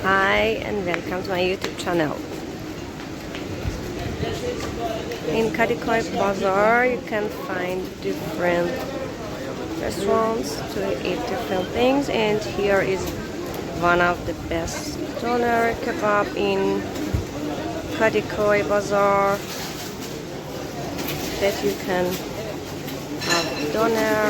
Hi and welcome to my YouTube channel. In Kadıköy Bazaar you can find different restaurants to eat different things, and here is one of the best doner kebab in Kadıköy Bazaar that you can have doner.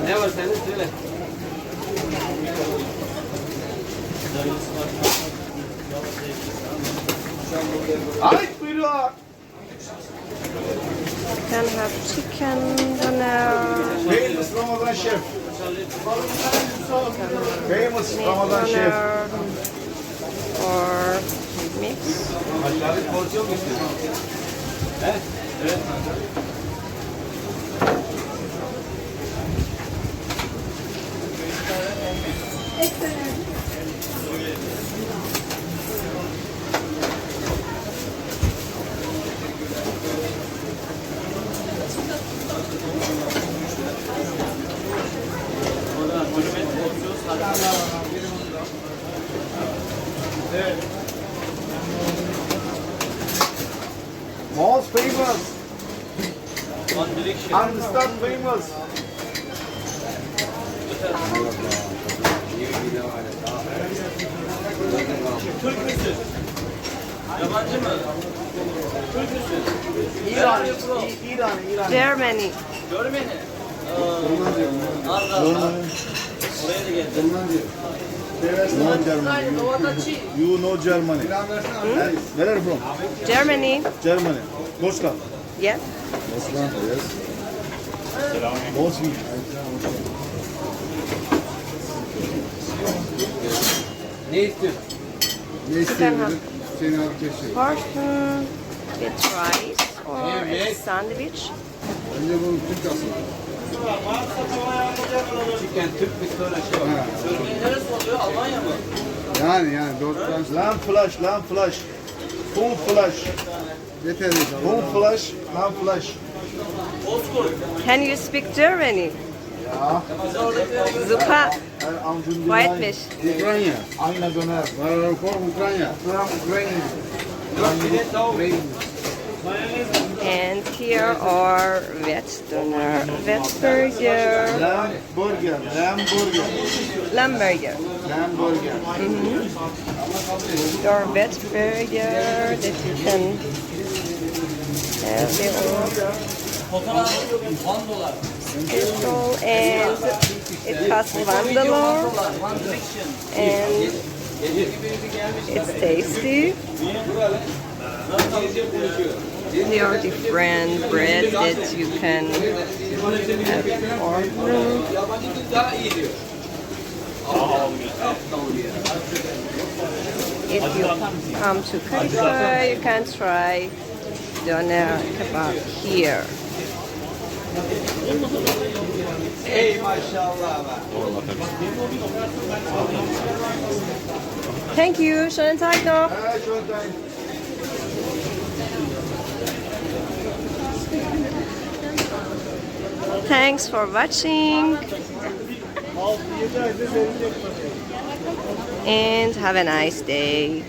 Ne var senin söyle. Ay buyurun. You can have chicken doner, Famous Ramadan chef. Famous meat Ramadan chef. doner, or mix. Aşağıda porsiyon mu istiyorsun? He? Evet. Most famous. Understand famous. Türk müsün? Yabancı mı? Türk müsün? İran. İran. Germany. Görmeni. Allah. Oraya da geldi. You know Germany. Where are you from? Germany. Germany. Deutschland. Yes. Deutschland, yes. Deutschland. Ne istiyorsun? Ne istiyorsun? Senin abi keşke. Portion with rice or a Evet. sandwich. Önce bunu Türk asıl. Chicken Türk bir sonra şey var. Görmeni neresi oluyor? Almanya mı? Yani Deutschland. Lamb flash. Full flash. Yeter. Full flash. Lamb flash. Bozkurt. Can you speak Germany? Ya. Zupa. Amcım Whitefish. Ukrayna. Ayna döner. From Ukrayna. From Ukrayna. And here are wet doner, wet burger, Lamb burger. lamb burger. Lamb burger. Your wet burger that you can have the Fotoğraf $1. pistol, and it costs $1 and it's tasty. There are different bread that you can have order. If you come to Kadıköy, you can try doner kebab here. Ey maşallah. Thank you. Schönen Tag noch. Thanks for watching and have a nice day.